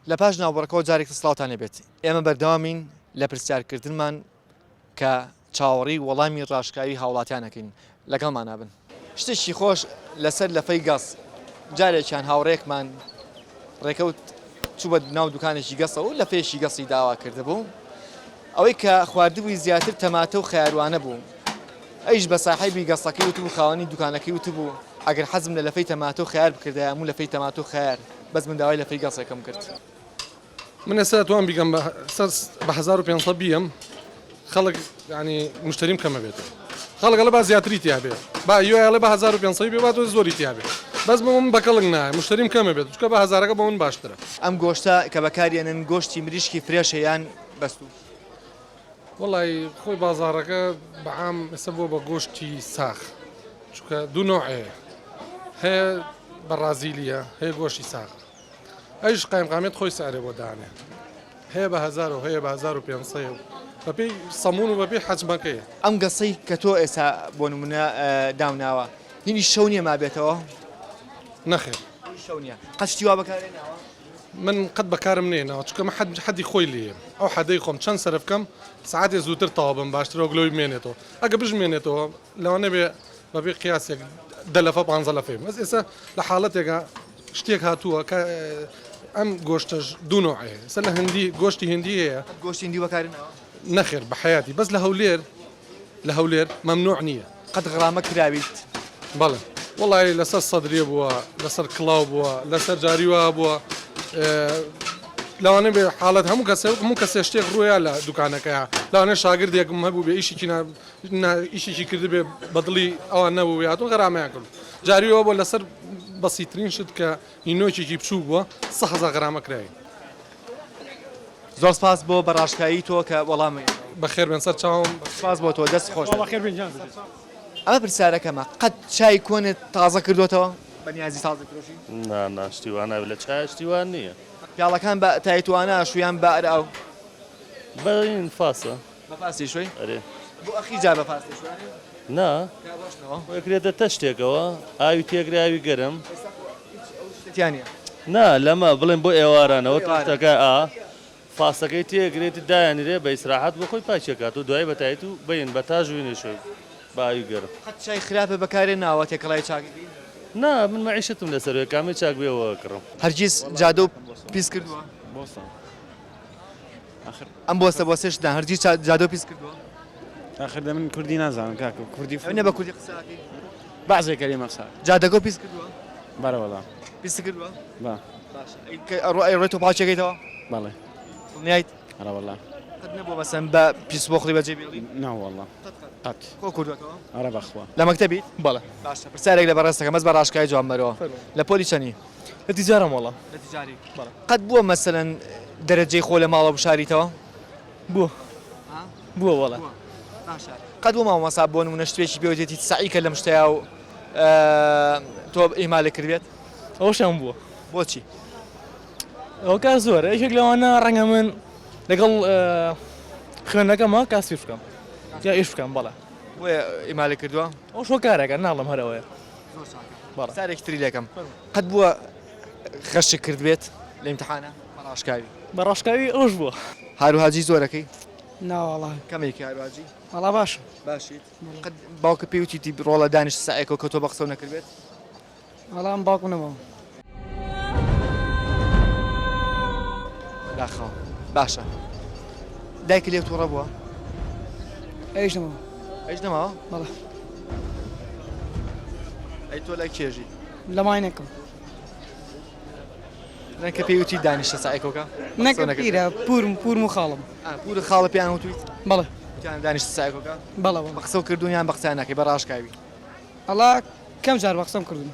لە پاش ناوبڕەکەەوە جارێک سڵاوتان لێبێت ئێمە بەردەوامین لە پرسیارکردنمان کە چاوەڕی وەڵامی ڕاشکاوی هاوڵاتیانەکەین لەگەڵمان نابن شتێکی خۆش لەسەر لەفەی گەس جارێکیان هاوڕێکمان ڕێکەوت چوو بە ناو دوکانێکی گەسەوە و لە فێشی گەسی داوا کردبوو ئەوەی کە خواردبووی زیاتر تەماتە و خەیاروانە بوو ئەیش بە ساحیبی گەسەکەی وتبوو خاوەنی دوکانەکەی وتبوو ئەگەر حەزم لە لەفەی تەماتە و خەیار بکردە هەموو لەفەی تەماتە و خەیار بەس من داوای لەفەی گەسەکەم کرد من ئێستا توان بیگەم بە 1500 بیەم خەڵک ینی مشتریم کەمە بێت خەڵک لە با زیاتری تیا بێت با یۆڵێ بە 1500 بێ با تۆ زۆری تیا بێت بەس بە من بەکەڵک نایە مشتریم کەمە بێت چکە بە هزارەکە بە من باشترە ئەم گۆشتە کە بەکارێنن گۆشتی مریشکی فرێشەیان بەستوو وڵی خۆی بازارەکە بەعام ئێستا بۆ بە گۆشتی ساخ چکە دوو نوعێ هەیە بە ڕازیلیە هەیە گۆشتی ساخ ئەیش قایمقامێت خۆی سارێ بۆ دانێ هەیە بە 1000 و هەیە بە 1500 بەپێی سەمون و بەپێی حەجمەکەیە ئەم گەسەی کە تۆ ئێستا بۆ نمونە داوناوە هینی شەو نیە ما بێتەوە نەخێر شەو نیە قەشتی وا بەکارێنەوە من قەت بەکارم نێنەوە چکە مە حەدی خۆی لێ ئەو حەدەی خۆم چەند سەرف بکەم سعاتێ زووتر تەواو بم باشترەوە گلۆی بمێنێتەوە ئەگە بژمێنێتەوە لەوانە بێ بەبێ قیاسێک 10 لەفە 15 لەفەی بەس ئێستا لە حاڵەتێکە شتێک هاتووە کە ئەم گۆشتەش دوو نوعێ سەر لە هەندی گۆشتی هندی هەیە گۆشتی هندی بەکارێنەوە نەخێر بە حیاتی بەس لە هەولێر مەمنوع نییە قەت غرامە کراویت بەڵێ وڵی لەسەر سەدرێ بووە لەسەر کڵاو بووە لەسەر جاریوا بووە لەوانە بێ حاڵەت هەموو کەسێ شتێک ڕوویە لە دوکانەکەیە لەوانە شاگردێکم هەبوو بێ ئیشێکی کرد بێ بەدڵی ئەوان نەبوو هاتون غەرامەیان کرد جاریەوە بۆ لەسەر بەسیترین شت کە ئینۆکێکی بچوو بووە 100,000 غرامە کرای زۆر سپاس بۆ بەڕاشکایی تۆ کە وەڵامی بەخێر بێن سەر چاوم سپاس بۆ تۆ دەست خۆش ئەمە پرسیارەکەمە قەت چای کۆنت تازە کردوێتەوە بەنیازی تازە کرۆشی ناشتیوانە لە چای شتیوان نییە پیاڵەکان بە تایتوانە شویان بە ئەراو بەین فاسە بەفاسی شوی ئەرێ بۆ ئەخی جا بەفاسی شوی نا وەکرێتە تەشتێکەوە ئاوی تێگراوی گەرم تیانە نا لەمە بڵێن بۆ ئێوارانەوە تەکە فاسەکەی تێگرێتی دایانیرێ بە ئیسراحەت بۆ خۆی پاچێکات و دوای بەتایت و بین بە تاژوینە شوی باوی گەرم قەت چای خراپە بەکارێ ناوە تێکەڵای چاکی نا من مەعیشتم لەسەر کامی چاک بێەوە کڕم هەرگیز جادە و پیس کردووە ئەم بۆستە بۆ سێشدا هەرگیز جادە و پیس کردووە آخر من کوردی نازانم کاکە کوردی ئەوێنە بە کوردی قسەکەی بعضی کلمە قسە جادەگۆ پیس کردووە بەرە وەڵام پیس کردووە با باشە ڕێت و پاچەکەیتەوە بەڵێ نیایت هەرە وەڵام قەت نەبووە مەسەن بە پیس بۆخڵی بەجێ بێڵی ناوەڵام قەت کۆ کردوەوە هەرە بەخوا لە مەکتەبیت بەڵێ باشە پرسیارێک لە بەڕێستەکە مەس بە ڕاشکای جوان بەرەوە لە پۆلی چەنی لە تیجارەم وەڵام لە تیجاری قەت بووە مەسەلەن دەرەجەی خۆ لە ماڵە بشاریتەوە بووە وەڵێ قەت بوو مامەسا بۆ نمونە شتێکی پێوتێتی سعیکە لەم شتەیە و تۆ ئیمالە کردوێت ئەوشیان بووە بۆچی ئەو کار زۆرە یەکێک لەوانە ڕەنگە من لەگەڵ خوێندنەکەمە کاسفی بکەم یا ئیش بکەم بەڵێ بۆیە ئیمالە کردووە ئەو شۆ کارێکە ناڵم هەرەوەیە سارێکی تری لەکەم قەت بووە خەشت کردوێت لە ئیمتحانە بەڕاشکاوی بە ڕاشکاوی ئەوش بووە هاروهاجی زۆرەکەی ناوەڵا کەمێکی هاروهاجی وەڵا باش باشیت قەت باوکە پێوتی ڕۆڵە دانیشت سعیەکە کە تۆ بە قسە نەکردوێت وەڵام باوکم نەمەوە داخەوە باشە دایکە لێ تووڕە بووە ئەویش نەمەوە ئەیش نەماوە بەڵێ ئەی تۆ لای کێژی لە ماینەکەم نەکە پێوتی دانیشتە سعیەکەوکە نەکە پیرە پورم و خاڵم پورە خاڵە پیان وتویت بەڵێ دانیشتە سعیەکەوکە بەڵێ بە قسە و کردویان بە قسەیان ناکەی بە ڕاشکاوی ئەڵا کەم جار بە قسەم کردم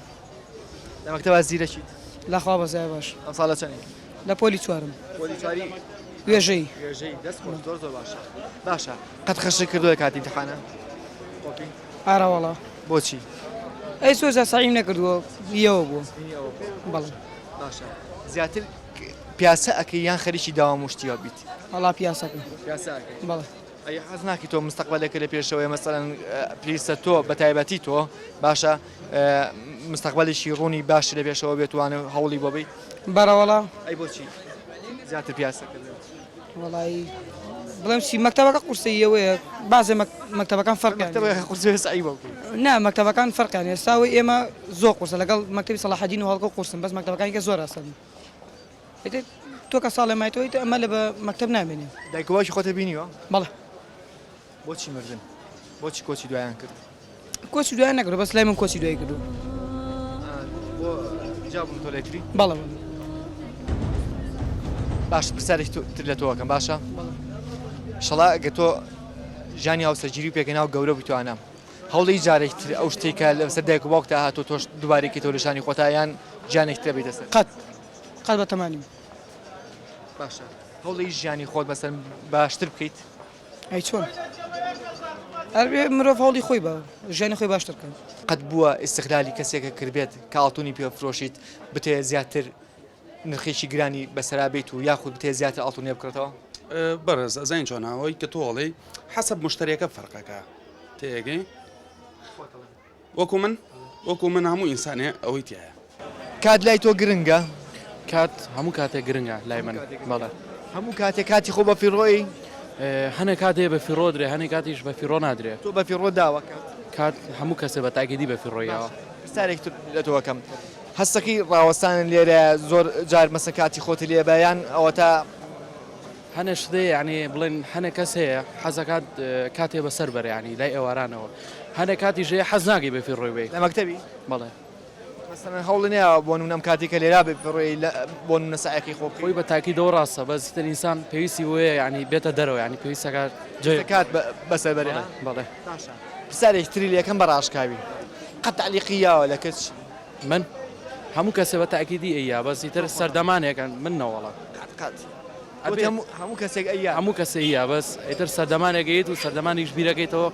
لە مەکتەبە زیرەکی لەخوا بەزای باش ئەم ساڵە چەندی لە پۆلی چوارم پۆلیچاری وێژەی وێژەی دەست خۆش زۆر باشە باشە قەت خەشت کردووە کاتی امتحانە ئارە وەڵا بۆچی ئەی سۆزە سعیم نەکردووە یەوە بووە بەڵێ باشە زیاتر پیاسە ئەکەی یان خەریکی داوام وشتیەوە بیت هەڵا پیاسەکە پیاسە بەڵێ ئەی حەز ناکی تۆ مستەقبلێکە لە پێشەوەی مەسەڵەن پێویستە تۆ بە تایبەتی تۆ باشە مستەقبلێکی ڕوونی باش لە پێشەوە بێتوانە هەوڵی بۆ بیت بەرەوەڵا ئەی بۆچی زیاتر پیاسەکرد وڵی بڵێم چی مەکتەبەکە قورسیەوەیە بازێ مەکتەبەکان فەرقیان قورسێ سعی بۆکە نا مەکتەبەکان فەرقیان ئێستاوی ئێمە زۆر قورسە لەگەڵ مەکتەبی سەلاحەدین و هەڵگە قورسم بەس مەکتەبەکانیکە زۆر ئاسان تۆ کە ساڵێ مایتەوەیت ئەمە لە بە مەکتەب نامێنێ دایکەواشی خۆتە بینیوە بەڵێ بۆچی مردن بۆچی کۆچی دوایان کرد کۆچی دوای نەکردو بەس لای من کۆچی دوای کردو بۆ جابوون تۆ لێتری بەڵێ باش پرسیارێک تر لە تۆکەم باشە شەڵا ئەگە تۆ ژانی هاوسەرگیری و پێکەناو گەورە بوویتوانە هەوڵی جارێک تر ئەو شتێکە لەسەر دایک و باوکتا هاتۆ تۆش دووبارێکی تۆ لە ژانی خۆتایان گیانێک ترە بێتە سەر قەت بە تەمانی باشە هەوڵی ژیانی خۆت بەسەر باشتر بکەیت ئەی چۆن هەربێ مرۆڤ هەوڵی خۆی بە ژیانی خۆی باشتر بکەن قەت بووە ئیستیغلالی کەسێکە کردبێت کە ئاڵتونی پێفرۆشیت بتێ زیاتر نرخێکی گرانی بەسەرا بێت و یاخود بتێ زیاتر ئاڵتونێ بکرێتەوە بەرز ئەزین چۆناوەی کە تۆڵی حەسب مشتریەکە فەرقەکە تێگەی وەکو من هەموو ئینسانێ ئەوەی تایە کات لای تۆ گرنگە کات هەموو کاتێک گرنگە لای من بەڵێ هەموو کاتێک کاتی خۆ بە فیڕۆی هەنێ کاتێ بە فیڕۆ درێ هەنێک کاتیش بە فیڕۆ نادرێ تۆ بە فیڕۆ داوە کات هەموو کەسێ بە تاکیدی بە فیڕۆیەوە پرسیارێک تر لە تۆکەم هەستەکەی ڕاوەستانن لێرە زۆر جار مەسە کاتی خۆت لێ بەیان ئەوە تا هەنێ شتێ یعنی بڵێن هەنێک کەس هەیە حەزەکات کاتێ بەسەر بەرە ینی لای ئێوارانەوە هەنێک کاتی ژێ حەز ناگەی بە فیڕۆی بێ لە مەکتەبی بەڵێ مەسەڵەن هەوڵ نییە بۆ نونەم کاتێکە لێرا بێ فیڕۆی بۆ نونە سایەکی خۆ خۆی بە تاکیدەوە ڕاستە بەس تر ئینسان پێویستی وەیە ینی بێتە دەرەوە ینی پێویستەکات جێ کات بەسەر بەرێ بەڵێ پرسیارێک تری لەکەم بە ڕاشکاوی قەت تعلیقیاوە لە کەس من هەموو کەسێ بە تاکیدی ئەیە بەسی تر سەردەمانێکن من نەوەڵە هەموو کەسێک ئەیە هەموو کەسەیە بەس ئیتر سەردەمانێکیت و سەردەمانیش بیرەکەیتەوە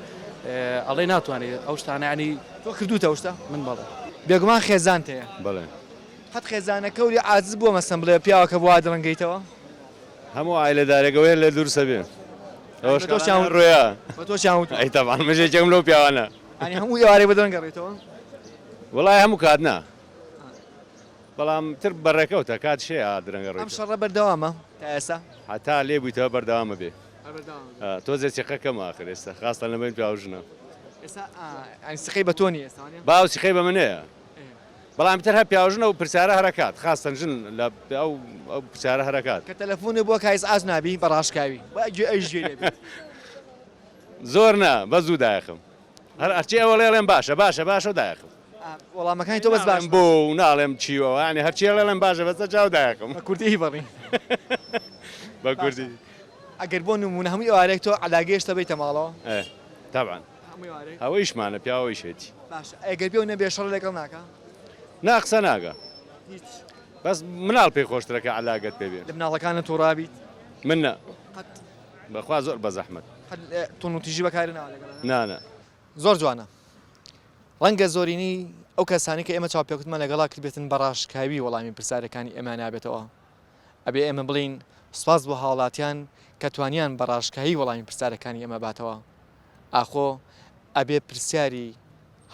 ئەڵێ ناتوانێت ئەو شتانانی تۆ کردوتە شتا من بەڵێ بێگومان خێزان تەیە بڵێ قەت خێزانە کەوری عاجز بووە مەسەن بڵێ پیاوەکە بوا دڕنگەیتەوە هەموو ئایلەدارێکەوەی لە دوورسە بێ ئەوش تۆ چاون ڕۆیە بە تۆ چاوت ئەی تەبان مژێکێکم لەو پیاوانە ئەنی هەموو ئێوارەی بە دڕنگەڕێتەوە وڵای هەموو کات نا بەڵام تر بەڕێکەوتە کات شەیە درەنگە ئەم ڕێ شەڕە بەردەوامە تا ئێستا هەتا لێ بوویتەوە بەردەوامە بێ تۆزێ چقەکەم ئاخر ئێستا خاستە لە بین پیاژنە ئێستا ئەنی سقەی بە تۆ نیە ئێستاوانێ باوسی خەی بە منەیە بەڵام تر هە پیاژنە و پرسیارە هەرەکات خاستن ژن لە ئەو پرسیارە هەرەکات کە تەلەفۆنێ بۆ کایس ئاز نابی بە ڕاشکاوی ئەژێ لێ زۆر نا بە زوو دایخم هەر ئەرچی ئەوە لێڵێم باشە باشە باشە و دایخم وەڵامەکانی تۆ بەس باش بۆ ناڵێم چیوە ینی هەرچی لێڵێم باشە بەسە چاو دایخم بە کوردی بڕین بە کوردی ئەگەر بۆ نمونە هەمووی ئەوارێک تۆ علاگەشتە بیتە ماڵەوە تابان ئەوەیشمانە پیاوەیشێتی باش ئەگەر بێ و نەبێ شەڕ لەگەڵ ناکە ناقسە ناگە بەس مناڵ پێی خۆشترەکە علاگەت پێ بێ لە مناڵەکانە تۆڕابیت منە بەخوا زۆر بە زەحمەت تۆن و تیژی بەکاری ناوە نانە زۆر جوانە ڕەنگە زۆرینی ئەو کەسانی کە ئێمە چاوپێکوتمە لەگەڵا کردبێتن بە ڕاشکاوی وەڵامی پرسیارەکانی ئێمە نابێتەوە ئەبێ ئێمە بڵین سوپاس بۆ هاوڵاتیان کە توانیان بە ڕاشکایی وەڵامی پرسیارەکانی ئێمە باتەوە ئاخۆ ئەبێ پرسیاری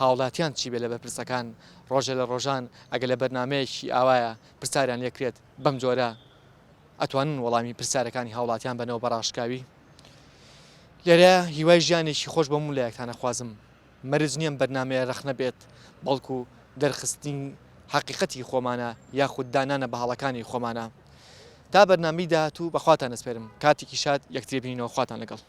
هاوڵاتیان چی بێ لە بەرپرسەکان ڕۆژە لە ڕۆژان ئەگە لە بەرنمەیەکی ئاوایە پرسیاریان لێکرێت بەم جۆرە ئەتوانن وەڵامی پرسیارەکانی هاوڵاتیان بنەوە بە ڕاشکاوی لێرە هیوای ژیانێکی خۆش بۆ من لە یەکتانە خوازم مەرج نییەم بەرنمەیە رەخنە بێت بەڵکو دەرخستین حقیقەتی خۆمانە یاخود دانانە بە هەڵەکانی خۆمانە تا بەرنامی داهاتوو بەخواتان ئەسپێرم کاتێکی شاد یەکترێ بینینەوە خواتان لەگەڵ